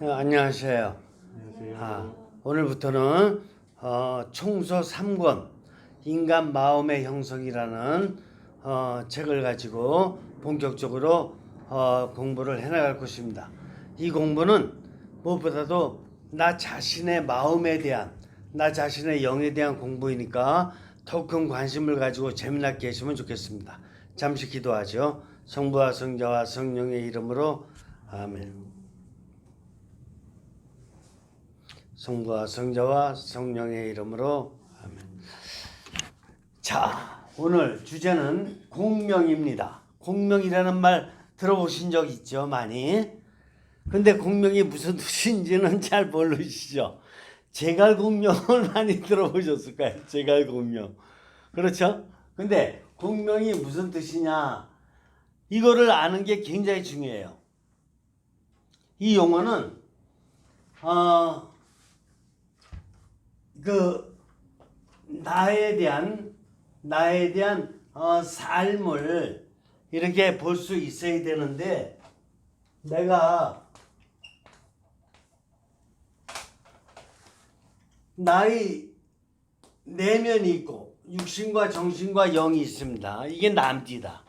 안녕하세요. 안녕하세요. 오늘부터는 총서 3권 인간 마음의 형성이라는 책을 가지고 본격적으로 공부를 해나갈 것입니다. 이 공부는 무엇보다도 나 자신의 마음에 대한, 나 자신의 영에 대한 공부이니까 더욱 큰 관심을 가지고 재미나게 하시면 좋겠습니다. 잠시 기도하죠. 성부와 성자와 성령의 이름으로 아멘. 성부와 성자와 성령의 이름으로 아멘. 자, 오늘 주제는 공명입니다. 공명이라는 말 들어보신 적 있죠? 많이. 근데 공명이 무슨 뜻인지는 잘 모르시죠? 제갈공명을 많이 들어보셨을 거예요. 제갈공명. 그렇죠? 근데 공명이 무슨 뜻이냐? 이거를 아는 게 굉장히 중요해요. 이 용어는 나에 대한 삶을 이렇게 볼 수 있어야 되는데, 내가 나의 내면이 있고 육신과 정신과 영이 있습니다. 이게 남띠다.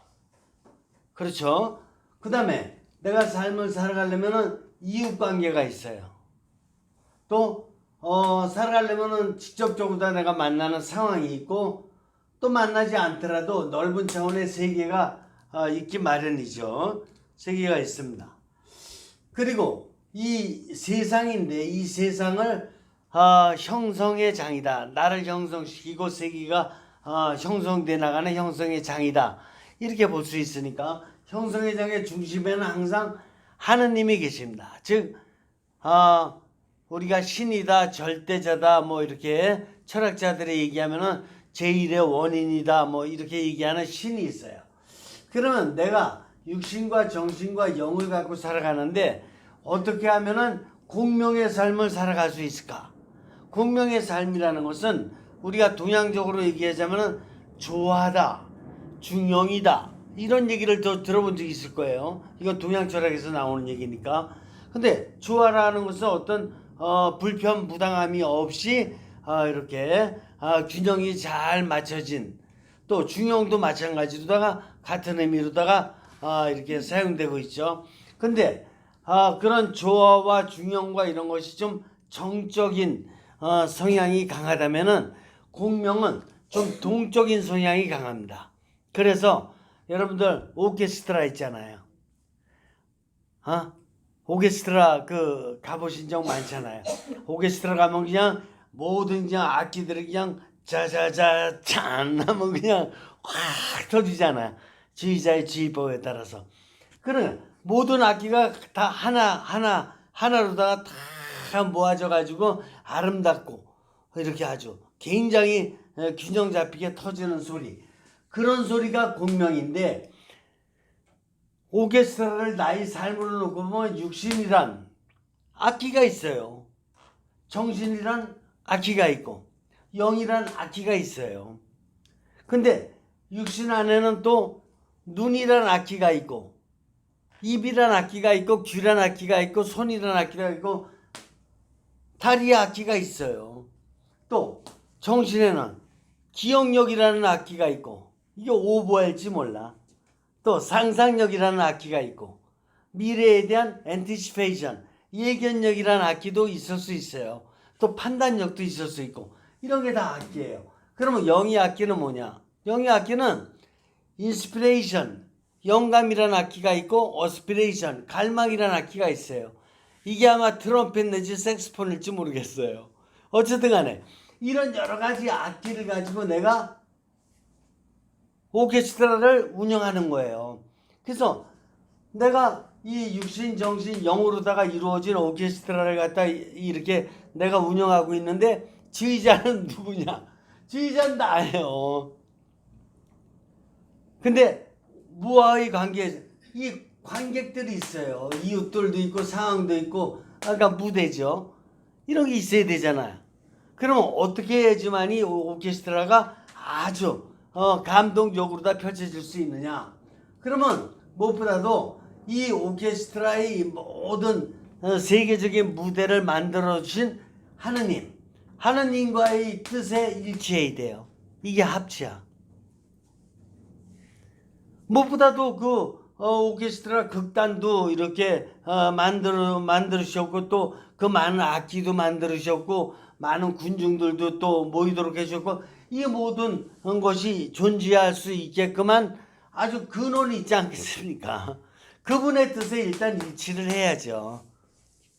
그렇죠? 그 다음에 내가 삶을 살아가려면은 이웃관계가 있어요. 또 살아가려면은 직접적으로 내가 만나는 상황이 있고, 또 만나지 않더라도 넓은 차원의 세계가 있기 마련이죠. 세계가 있습니다. 그리고 이 세상인데, 이 세상을 형성의 장이다. 나를 형성시키고 세계가 형성돼 나가는 형성의 장이다. 이렇게 볼 수 있으니까 형성의 장의 중심에는 항상 하느님이 계십니다. 즉 우리가 신이다, 절대자다, 뭐 이렇게 철학자들이 얘기하면은 제1의 원인이다, 뭐 이렇게 얘기하는 신이 있어요. 그러면 내가 육신과 정신과 영을 갖고 살아가는데 어떻게 하면은 공명의 삶을 살아갈 수 있을까? 공명의 삶이라는 것은 우리가 동양적으로 얘기하자면은 조화다, 중용이다, 이런 얘기를 더 들어본 적이 있을 거예요. 이건 동양 철학에서 나오는 얘기니까. 근데 조화라는 것은 어떤 불편 부당함이 없이 이렇게 균형이 잘 맞춰진, 또 중용도 마찬가지로다가 같은 의미로다가 이렇게 사용되고 있죠. 근데 그런 조화와 중용과 이런 것이 좀 정적인 성향이 강하다면은 공명은 좀 동적인 성향이 강합니다. 그래서 여러분들 오케스트라 있잖아요. 오케스트라 가보신 적 많잖아요. 오케스트라 가면 그냥 모든 그냥 악기들이 그냥 자자자 찬 하면 그냥 확 터지잖아요. 지휘자의 지휘법에 따라서. 그러면 모든 악기가 다 하나로다가 다 모아져 가지고 아름답고 이렇게 아주 굉장히 균형 잡히게 터지는 소리. 그런 소리가 공명인데, 오케스트라를 나의 삶으로 놓고 보면 육신이란 악기가 있어요. 정신이란 악기가 있고 영이란 악기가 있어요. 근데 육신 안에는 또 눈이란 악기가 있고 입이란 악기가 있고 귀란 악기가 있고 손이란 악기가 있고 다리의 악기가 있어요. 또 정신에는 기억력이라는 악기가 있고, 이게 오버할지 몰라. 또 상상력이라는 악기가 있고, 미래에 대한 anticipation, 예견력이라는 악기도 있을 수 있어요. 또 판단력도 있을 수 있고, 이런 게 다 악기예요. 그러면 영의 악기는 뭐냐? 영의 악기는 inspiration, 영감이라는 악기가 있고 aspiration, 갈망이라는 악기가 있어요. 이게 아마 트럼펫 내지 색스폰일지 모르겠어요. 어쨌든 간에 이런 여러 가지 악기를 가지고 내가 오케스트라를 운영하는 거예요. 그래서 내가 이 육신, 정신, 영으로다가 이루어진 오케스트라를 갖다 이렇게 내가 운영하고 있는데, 지휘자는 누구냐? 지휘자는 나예요. 근데 무와의 관계, 이 관객들이 있어요. 이웃들도 있고 상황도 있고, 아까 무대죠. 이런 게 있어야 되잖아요. 그러면 어떻게 해야지만 이 오케스트라가 아주 감동적으로 다 펼쳐질 수 있느냐? 그러면 무엇보다도 이 오케스트라의 모든 세계적인 무대를 만들어 주신 하느님과의 뜻에 일치해야 돼요. 이게 합치야. 무엇보다도 오케스트라 극단도 이렇게 만들으셨고, 또 그 많은 악기도 만들으셨고, 많은 군중들도 또 모이도록 해주셨고, 이 모든 것이 존재할 수 있게끔한 아주 근원이 있지 않겠습니까? 그분의 뜻에 일단 일치를 해야죠.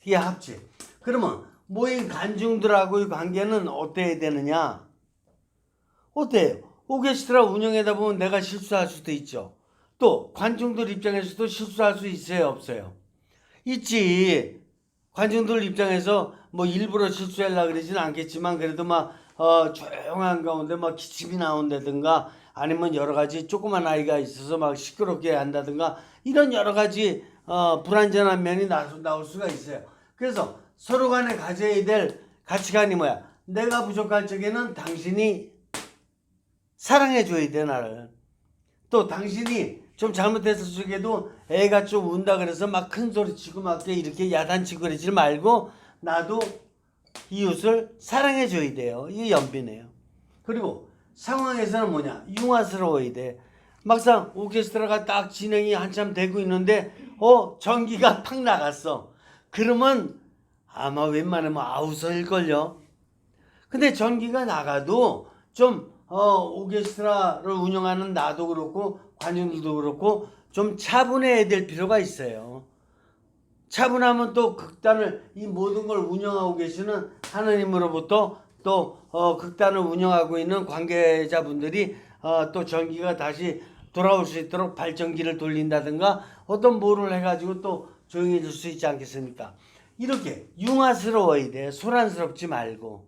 이게 합치. 그러면 모인 관중들하고의 관계는 어때야 되느냐? 어때요? 오케스트라 운영하다 보면 내가 실수할 수도 있죠. 또 관중들 입장에서도 실수할 수 있어요, 없어요? 있지. 관중들 입장에서 뭐 일부러 실수하려고 그러지는 않겠지만, 그래도 막 조용한 가운데 막 기침이 나온다든가, 아니면 여러 가지 조그만 아이가 있어서 막 시끄럽게 한다든가, 이런 여러 가지 불완전한 면이 나올 수가 있어요. 그래서 서로 간에 가져야 될 가치관이 뭐야? 내가 부족할 적에는 당신이 사랑해줘야 돼, 나를. 또 당신이 좀 잘못했을 적에도 애가 좀 운다 그래서 막 큰 소리 치고 막 이렇게 야단치고 그러지 말고, 나도 이웃을 사랑해줘야 돼요. 이게 연비네요. 그리고 상황에서는 뭐냐? 융화스러워야 돼. 막상 오케스트라가 딱 진행이 한참 되고 있는데 전기가 팍 나갔어. 그러면 아마 웬만하면 아우성일걸요. 근데 전기가 나가도 좀 오케스트라를 운영하는 나도 그렇고 관중들도 그렇고 좀 차분해야 될 필요가 있어요. 차분하면 또 극단을, 이 모든 걸 운영하고 계시는 하느님으로부터 또 극단을 운영하고 있는 관계자분들이 또 전기가 다시 돌아올 수 있도록 발전기를 돌린다든가 어떤 뭐를 해가지고 또 조용해질 수 있지 않겠습니까? 이렇게 융화스러워야 돼. 소란스럽지 말고.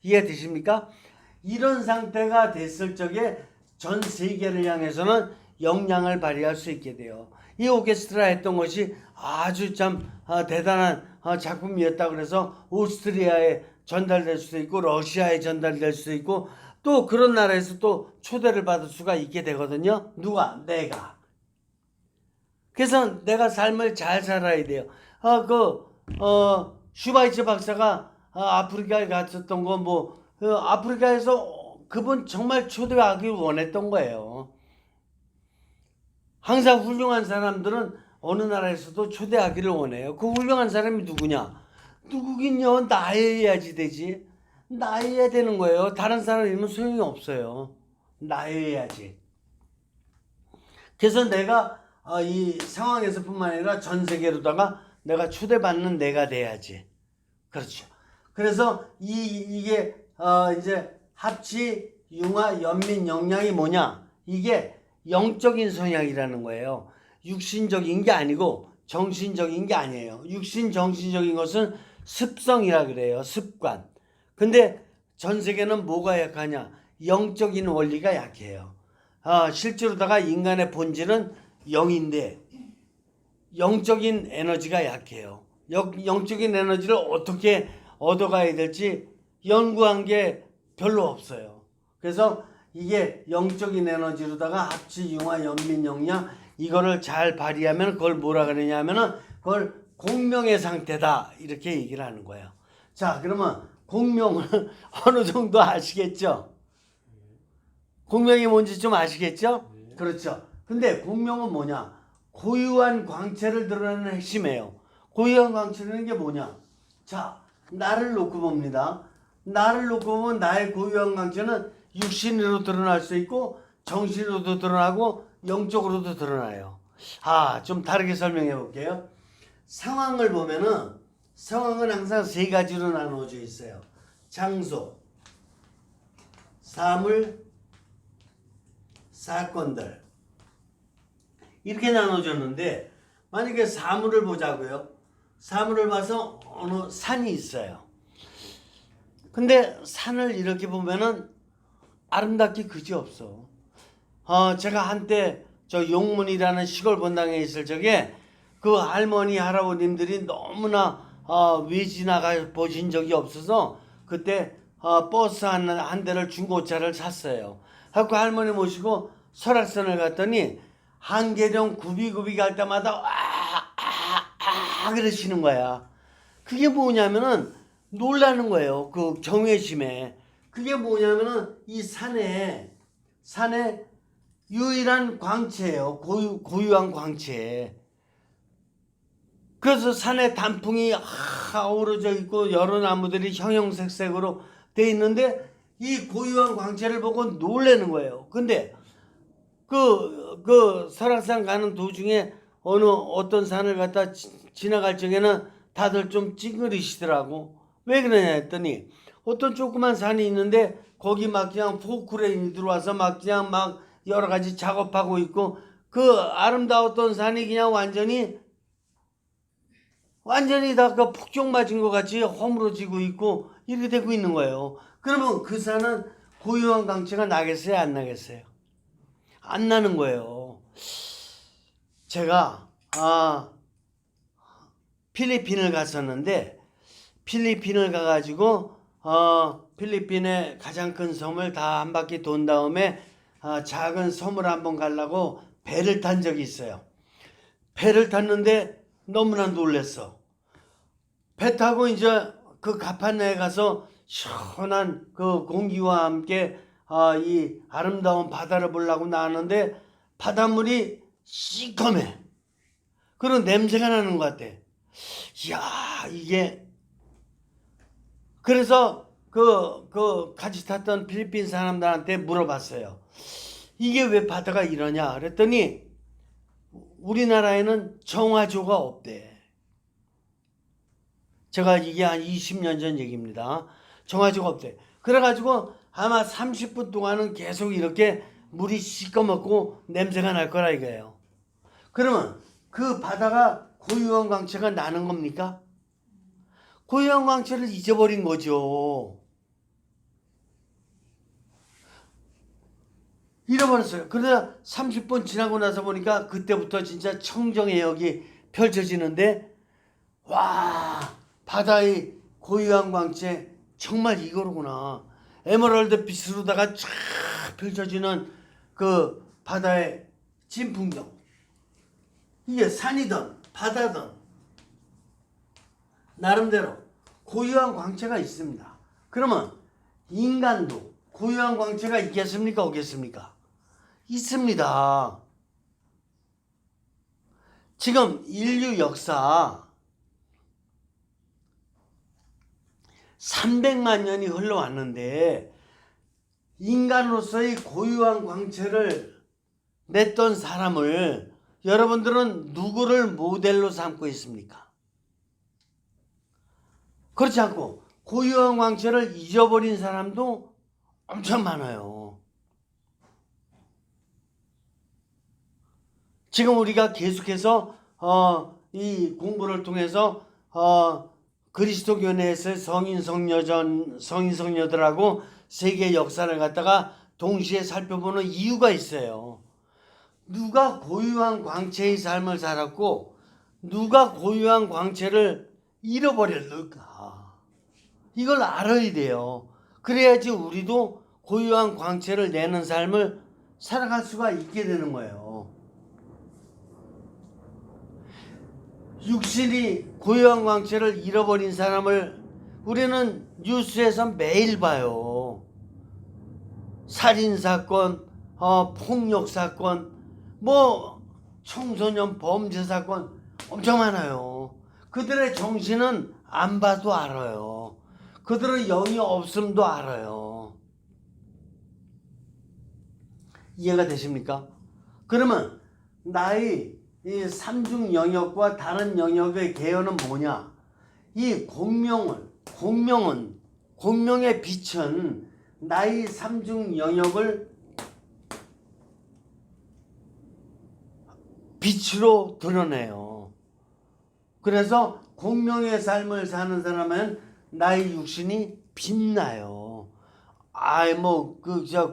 이해되십니까? 이런 상태가 됐을 적에 전 세계를 향해서는 영향을 발휘할 수 있게 돼요. 이 오케스트라 했던 것이 아주 참 대단한 작품이었다 그래서 오스트리아에 전달될 수도 있고, 러시아에 전달될 수도 있고, 또 그런 나라에서 또 초대를 받을 수가 있게 되거든요. 누가? 내가. 그래서 내가 삶을 잘 살아야 돼요. 슈바이처 박사가 아프리카에 갔었던 거 아프리카에서 그분 정말 초대하기 원했던 거예요. 항상 훌륭한 사람들은 어느 나라에서도 초대하기를 원해요. 그 훌륭한 사람이 누구냐? 누구긴요. 나여야지 되지. 나여야 되는 거예요. 다른 사람이면 소용이 없어요. 나여야지. 그래서 내가 이 상황에서뿐만 아니라 전 세계로다가 내가 초대받는 내가 돼야지. 그렇죠. 그래서 이게 이제 합치, 융화, 연민, 영양이 뭐냐? 이게 영적인 성향이라는 거예요. 육신적인 게 아니고 정신적인 게 아니에요. 육신, 정신적인 것은 습성이라 그래요. 습관. 근데 전 세계는 뭐가 약하냐? 영적인 원리가 약해요. 실제로다가 인간의 본질은 영인데 영적인 에너지가 약해요. 영적인 에너지를 어떻게 얻어가야 될지 연구한 게 별로 없어요. 그래서 이게 영적인 에너지로다가 합치, 융화, 연민, 영양, 이거를 잘 발휘하면 그걸 뭐라 그러냐 하면은 그걸 공명의 상태다, 이렇게 얘기를 하는 거예요. 자, 그러면 공명을 어느 정도 아시겠죠? 공명이 뭔지 좀 아시겠죠? 그렇죠. 근데 공명은 뭐냐? 고유한 광채를 드러내는 핵심이에요. 고유한 광채라는 게 뭐냐? 자, 나를 놓고 봅니다. 나를 놓고 보면 나의 고유한 광채는 육신으로 드러날 수 있고 정신으로도 드러나고 영적으로도 드러나요. 좀 다르게 설명해 볼게요. 상황을 보면은 상황은 항상 세 가지로 나누어져 있어요. 장소, 사물, 사건들, 이렇게 나눠졌는데, 만약에 사물을 보자고요. 사물을 봐서 어느 산이 있어요. 근데 산을 이렇게 보면은 아름답기 그지없어. 제가 한때 저 용문이라는 시골 본당에 있을 적에 그 할머니 할아버님들이 너무나 왜 지나가 보신 적이 없어서 그때 버스 한 대를 중고차를 샀어요. 그 할머니 모시고 설악산을 갔더니 한계령 굽이굽이 갈 때마다 막 그러시는 거야. 그게 뭐냐면은 놀라는 거예요. 그 경외심에. 그게 뭐냐면은 이 산에 유일한 광채예요. 고유한 광채. 그래서 산에 단풍이 아우러져 있고 여러 나무들이 형형색색으로 돼 있는데 이 고유한 광채를 보고 놀라는 거예요. 근데 그 설악산 가는 도중에 어떤 산을 갖다 지나갈 적에는 다들 좀 찡그리시더라고. 왜 그러냐 했더니 어떤 조그만 산이 있는데 거기 막 그냥 포크레인이 들어와서 막 그냥 막 여러 가지 작업하고 있고 그 아름다웠던 산이 그냥 완전히 다 그 폭격 맞은 것 같이 허물어지고 있고 이렇게 되고 있는 거예요. 그러면 그 산은 고유한 광채가 나겠어요? 안 나겠어요? 안 나는 거예요. 제가 필리핀을 갔었는데 필리핀을 가가지고 필리핀의 가장 큰 섬을 다 한 바퀴 돈 다음에 작은 섬을 한번 가려고 배를 탄 적이 있어요. 배를 탔는데 너무나 놀랬어. 배 타고 이제 그 가판내에 가서 시원한 그 공기와 함께 이 아름다운 바다를 보려고 나왔는데 바닷물이 시커매. 그런 냄새가 나는 것 같아. 이야, 이게. 그래서 그 같이 탔던 필리핀 사람들한테 물어봤어요. 이게 왜 바다가 이러냐? 그랬더니 우리나라에는 정화조가 없대. 제가 이게 한 20년 전 얘기입니다. 정화조가 없대. 그래가지고 아마 30분 동안은 계속 이렇게 물이 시꺼멓고 냄새가 날 거라 이거예요. 그러면 그 바다가 고유한 광채가 나는 겁니까? 고유한 광채를 잊어버린 거죠. 잃어버렸어요. 그러다 30분 지나고 나서 보니까 그때부터 진짜 청정해역이 펼쳐지는데 와, 바다의 고유한 광채 정말 이거로구나. 에메랄드 빛으로다가 쫙 펼쳐지는 그 바다의 진풍경. 이게 산이든 바다든 나름대로 고유한 광채가 있습니다. 그러면 인간도 고유한 광채가 있겠습니까? 없겠습니까? 있습니다. 지금 인류 역사 300만 년이 흘러왔는데 인간으로서의 고유한 광채를 냈던 사람을 여러분들은 누구를 모델로 삼고 있습니까? 그렇지 않고 고유한 광채를 잊어버린 사람도 엄청 많아요. 지금 우리가 계속해서 이 공부를 통해서 그리스도교 내에서 성인 성녀들하고 세계 역사를 갖다가 동시에 살펴보는 이유가 있어요. 누가 고유한 광채의 삶을 살았고 누가 고유한 광채를 잃어버렸을까? 이걸 알아야 돼요. 그래야지 우리도 고유한 광채를 내는 삶을 살아갈 수가 있게 되는 거예요. 육신이 고유한 광채를 잃어버린 사람을 우리는 뉴스에서 매일 봐요. 살인사건, 폭력사건, 청소년 범죄사건 엄청 많아요. 그들의 정신은 안 봐도 알아요. 그들의 영이 없음도 알아요. 이해가 되십니까? 그러면 나의 이 삼중 영역과 다른 영역의 개요는 뭐냐? 이 공명의 빛은 나의 삼중 영역을 빛으로 드러내요. 그래서 공명의 삶을 사는 사람은 나의 육신이 빛나요.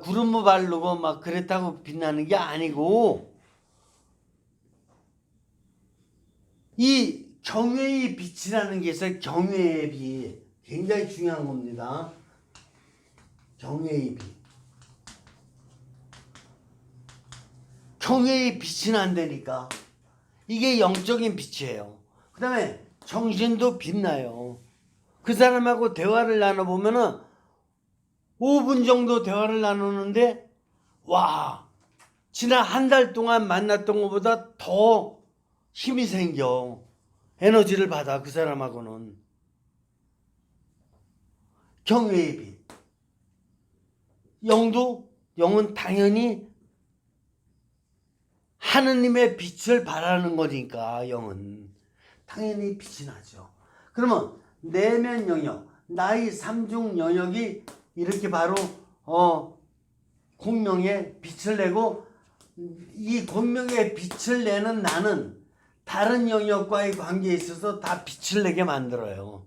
구름 바르고 막 그랬다고 빛나는 게 아니고 이 경외의 빛이라는 게 있어요. 경외의 빛. 굉장히 중요한 겁니다. 경외의 빛. 경외의 빛은 안 되니까. 이게 영적인 빛이에요. 그 다음에 정신도 빛나요. 그 사람하고 대화를 나눠보면은 5분 정도 대화를 나누는데 와, 지난 한 달 동안 만났던 것보다 더 힘이 생겨. 에너지를 받아, 그 사람하고는. 경외의 빛. 영은 당연히 하느님의 빛을 바라는 거니까, 영은 당연히 빛이 나죠. 그러면 내면 영역, 나의 삼중 영역이 이렇게 바로 공명의 빛을 내고, 이 공명의 빛을 내는 나는 다른 영역과의 관계에 있어서 다 빛을 내게 만들어요.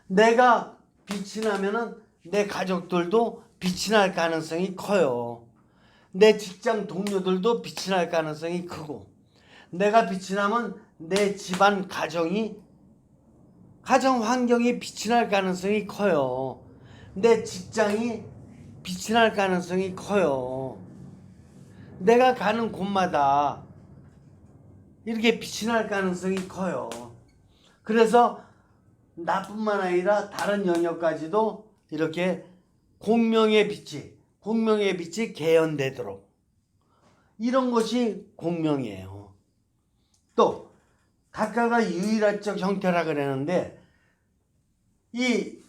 내가 빛이 나면은 내 가족들도 빛이 날 가능성이 커요. 내 직장 동료들도 빛이 날 가능성이 크고, 내가 빛이 나면 내 집안 가정 환경이 빛이 날 가능성이 커요. 내 직장이 빛이 날 가능성이 커요. 내가 가는 곳마다 이렇게 빛이 날 가능성이 커요. 그래서 나뿐만 아니라 다른 영역까지도 이렇게 공명의 빛이 개연되도록, 이런 것이 공명이에요. 또 각각의 유일화적 형태라 그랬는데, 이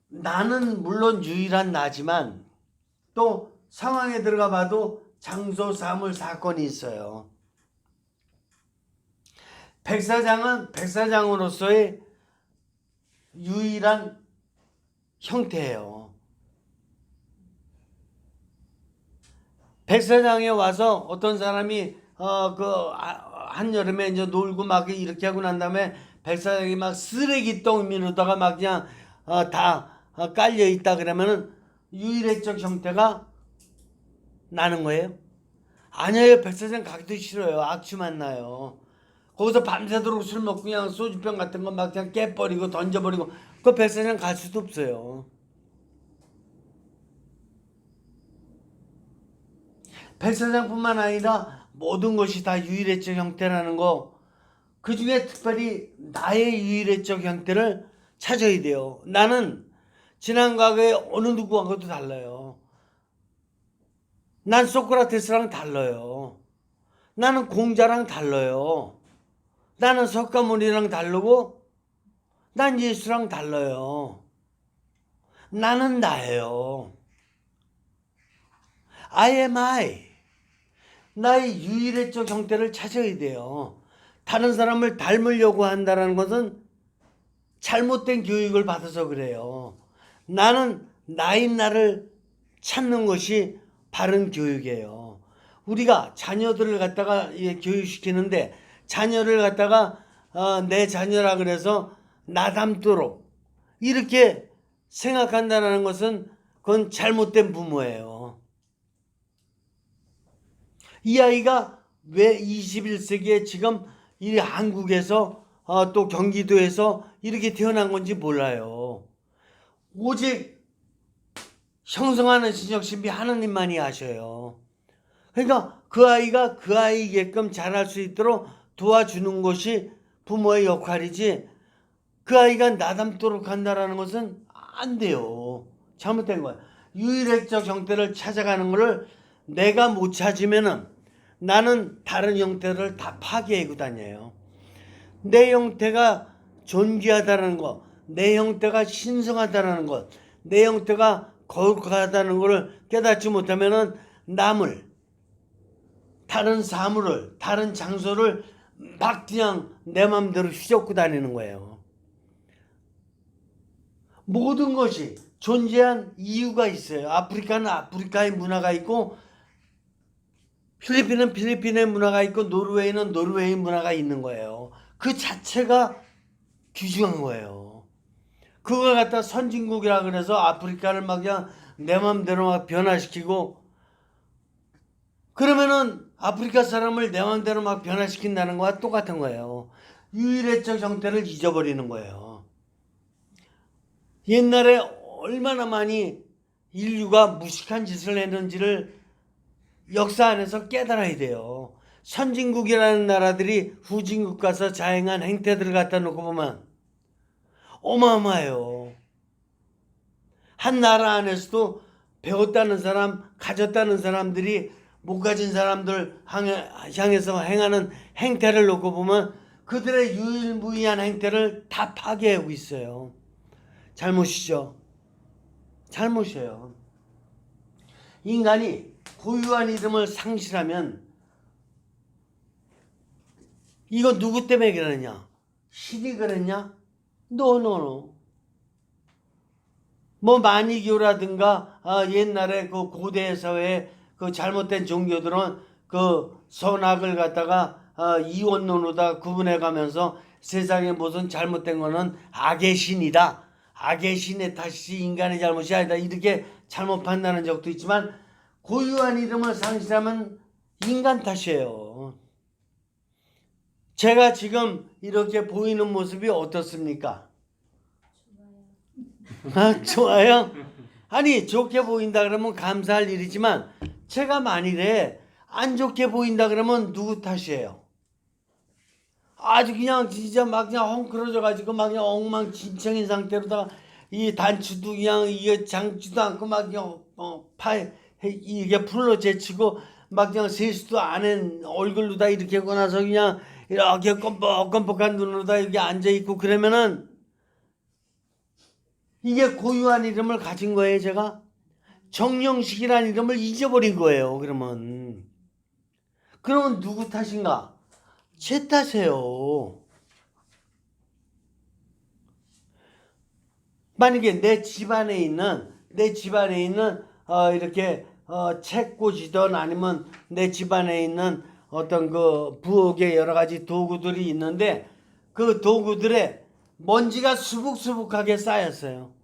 나는 물론 유일한 나지만 또 상황에 들어가 봐도 장소, 사물, 사건이 있어요. 백사장은 백사장으로서의 유일한 형태예요. 백사장에 와서 어떤 사람이 한여름에 이제 놀고 막 이렇게 하고 난 다음에 백사장이 막 쓰레기똥 미루다가 막 그냥 다 깔려 있다 그러면은 유일회적 형태가 나는 거예요? 아니에요. 백사장 가기도 싫어요. 악취만 나요. 거기서 밤새도록 술 먹고 그냥 소주병 같은 거 막 그냥 깨버리고 던져버리고, 그 백사장 갈 수도 없어요. 백사장뿐만 아니라 모든 것이 다 유일회적 형태라는 거, 그 중에 특별히 나의 유일회적 형태를 찾아야 돼요. 나는 지난 과거에 어느 누구하고도 달라요. 난 소크라테스랑 달라요. 나는 공자랑 달라요. 나는 석가모니랑 다르고, 난 예수랑 달라요. 나는 나예요. I am I. 나의 유일의적 형태를 찾아야 돼요. 다른 사람을 닮으려고 한다는 것은 잘못된 교육을 받아서 그래요. 나는 나인 나를 찾는 것이 바른 교육이에요. 우리가 자녀들을 갖다가 교육시키는데, 자녀를 갖다가 내 자녀라 그래서 나 닮도록 이렇게 생각한다는 것은 그건 잘못된 부모예요. 이 아이가 왜 21세기에 지금 이 한국에서 또 경기도에서 이렇게 태어난 건지 몰라요. 오직 형성하는 신적신비 하느님만이 아셔요. 그러니까 그 아이가 그 아이게끔 자랄 수 있도록 도와주는 것이 부모의 역할이지, 그 아이가 나 닮도록 한다라는 것은 안 돼요. 잘못된 거야. 유일획적 형태를 찾아가는 것을 내가 못 찾으면은 나는 다른 형태를 다 파괴하고 다녀요. 내 형태가 존귀하다는 것, 내 형태가 신성하다는 것, 내 형태가 거룩하다는 것을 깨닫지 못하면은 남을, 다른 사물을, 다른 장소를 막 그냥 내 마음대로 휘젓고 다니는 거예요. 모든 것이 존재한 이유가 있어요. 아프리카는 아프리카의 문화가 있고, 필리핀은 필리핀의 문화가 있고, 노르웨이는 노르웨이 문화가 있는 거예요. 그 자체가 귀중한 거예요. 그걸 갖다 선진국이라 그래서 아프리카를 막 그냥 내 마음대로 막 변화시키고, 그러면은 아프리카 사람을 내 마음대로 막 변화시킨다는 거와 똑같은 거예요. 유일의적 형태를 잊어버리는 거예요. 옛날에 얼마나 많이 인류가 무식한 짓을 했는지를 역사 안에서 깨달아야 돼요. 선진국이라는 나라들이 후진국 가서 자행한 행태들을 갖다 놓고 보면 어마어마해요. 한 나라 안에서도 배웠다는 사람, 가졌다는 사람들이 못 가진 사람들 향해서 행하는 행태를 놓고 보면 그들의 유일무이한 행태를 다 파괴하고 있어요. 잘못이죠. 잘못이에요. 인간이 고유한 이름을 상실하면 이거 누구 때문에 그러냐? 신이 그랬냐? 노노노. 뭐 마니교라든가 옛날에 그 고대 사회에 그 잘못된 종교들은 그 선악을 갖다가 이원론으로다 구분해 가면서 세상에 무슨 잘못된 거는 악의 신이다. 악의 신의 탓이 인간의 잘못이 아니다. 이렇게 잘못 판단한 적도 있지만 고유한 이름을 상실하면 인간 탓이에요. 제가 지금 이렇게 보이는 모습이 어떻습니까? 좋아요? 아니 좋게 보인다 그러면 감사할 일이지만 제가 만일에 안 좋게 보인다 그러면 누구 탓이에요? 아주 그냥 진짜 막 그냥 헝클어져 가지고 막 그냥 엉망진창인 상태로다가 이 단추도 그냥 이게 장지도 않고 막 그냥 이게 풀로 제치고 막 그냥 세수도 안 한 얼굴로 다 이렇게 하고 나서 그냥 이렇게 껌뻑껌뻑한 눈으로 다 이렇게 앉아 있고 그러면은 이게 고유한 이름을 가진 거예요, 제가. 정영식이라는 이름을 잊어버린 거예요, 그러면. 그러면 누구 탓인가? 제 탓이에요. 만약에 내 집안에 있는 이렇게 책꽂이든 아니면 내 집안에 있는 어떤 그 부엌에 여러 가지 도구들이 있는데 그 도구들에 먼지가 수북수북하게 쌓였어요.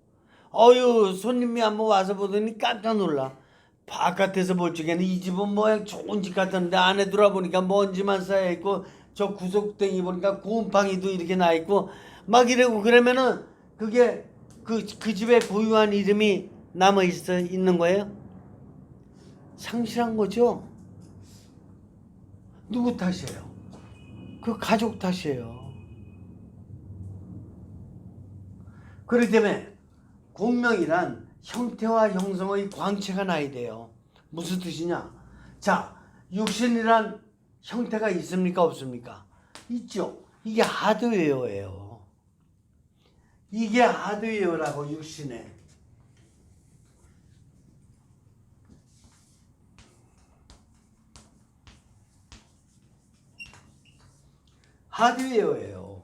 손님이 한번 와서 보더니 깜짝 놀라. 바깥에서 볼 적에는 이 집은 뭐 좋은 집 같은데 안에 들어보니까 먼지만 쌓여있고 저 구석탱이 보니까 곰팡이도 이렇게 나있고 막 이러고 그러면은 그게 그 집에 고유한 이름이 있는 거예요? 상실한 거죠? 누구 탓이에요? 그 가족 탓이에요. 그렇기 때문에 공명이란 형태와 형성의 광채가 나야 돼요. 무슨 뜻이냐? 자, 육신이란 형태가 있습니까? 없습니까? 있죠. 이게 하드웨어예요. 이게 하드웨어라고 육신에. 하드웨어예요.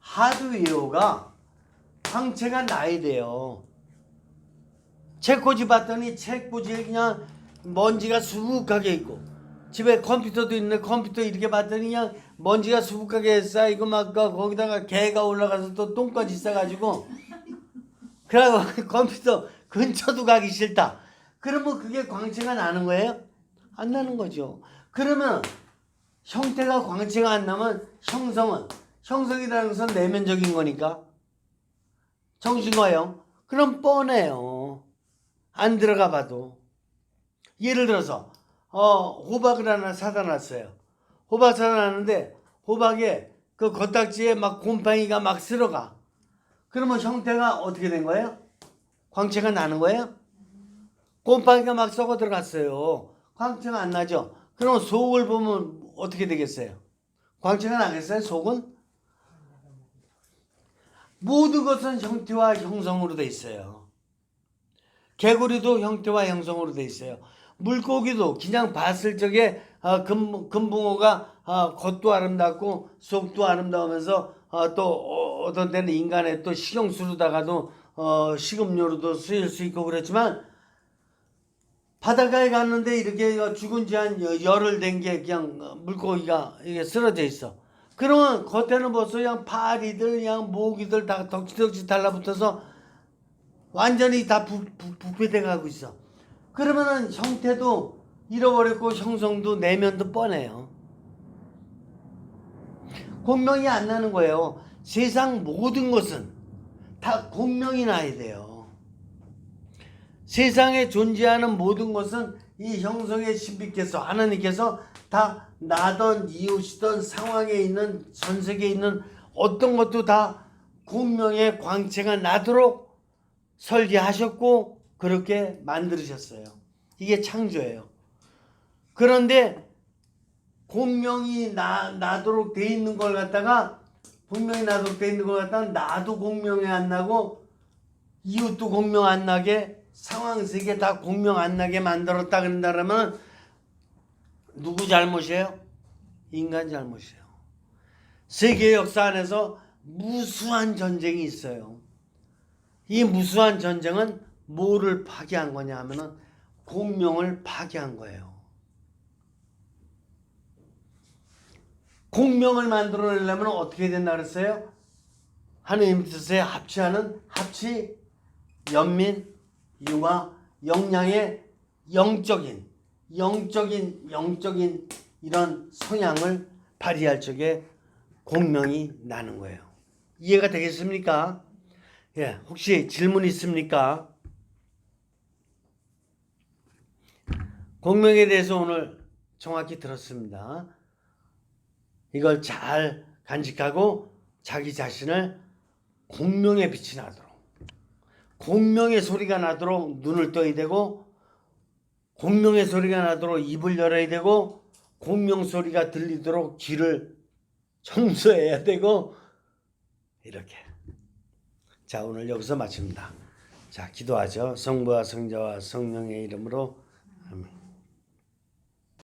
하드웨어가 광채가 나야 돼요. 책꽂이 봤더니 책꽂이에 그냥 먼지가 수북하게 있고 집에 컴퓨터도 있는데 컴퓨터 이렇게 봤더니 그냥 먼지가 수북하게 쌓이고 막 거기다가 개가 올라가서 또 똥까지 싸가지고 그래가지고 컴퓨터 근처도 가기 싫다. 그러면 그게 광채가 나는 거예요? 안 나는 거죠. 그러면 형태가 광채가 안 나면 형성이라는 것은 내면적인 거니까 정신과 영 그럼 뻔해요. 안 들어가 봐도. 예를 들어서 호박을 하나 사다 놨어요. 호박 사다 놨는데 호박에 그 겉딱지에 막 곰팡이가 막 쓸어가. 그러면 형태가 어떻게 된 거예요? 광채가 나는 거예요? 곰팡이가 막 썩어 들어갔어요. 광채가 안 나죠? 그럼 속을 보면 어떻게 되겠어요? 광채가 나겠어요? 속은? 모든 것은 형태와 형성으로 돼 있어요. 개구리도 형태와 형성으로 돼 있어요. 물고기도 그냥 봤을 적에 금붕어가 겉도 아름답고 속도 아름다우면서 또 어떤 때는 인간의 또 식용수로다가도 식음료로도 쓰일 수 있고 그렇지만 바닷가에 갔는데 이렇게 죽은 지 한 열흘 된 게 그냥 물고기가 이게 쓰러져 있어. 그러면 겉에는 벌써 그냥 파리들, 그냥 모기들 다 덕지덕지 달라붙어서 완전히 다 부패돼 가고 있어. 그러면은 형태도 잃어버렸고 형성도 내면도 뻔해요. 공명이 안 나는 거예요. 세상 모든 것은 다 공명이 나야 돼요. 세상에 존재하는 모든 것은 이 형성의 신비께서 하나님께서 다 나던 이웃이던 상황에 있는 전 세계에 있는 어떤 것도 다 공명의 광채가 나도록 설계하셨고 그렇게 만드셨어요. 이게 창조예요. 그런데 공명이 나도록 돼 있는 걸 갖다가 분명히 나도록 돼 있는 걸 갖다가 나도 공명이 안 나고 이웃도 공명 안 나게 상황 세계 다 공명 안 나게 만들었다 그런다면 누구 잘못이에요? 인간 잘못이에요. 세계 역사 안에서 무수한 전쟁이 있어요. 이 무수한 전쟁은 뭐를 파괴한 거냐 하면은 공명을 파괴한 거예요. 공명을 만들어내려면 어떻게 된다 그랬어요? 하느님 뜻에 합치하는 합치, 연민, 융화, 영양의 영적인 이런 성향을 발휘할 적에 공명이 나는 거예요. 이해가 되겠습니까? 예, 혹시 질문 있습니까? 공명에 대해서 오늘 정확히 들었습니다. 이걸 잘 간직하고 자기 자신을 공명의 빛이 나도록, 공명의 소리가 나도록 눈을 떠야 되고, 공명의 소리가 나도록 입을 열어야 되고, 공명 소리가 들리도록 귀를 청소해야 되고, 이렇게. 자, 오늘 여기서 마칩니다. 자, 기도하죠. 성부와 성자와 성령의 이름으로 아멘.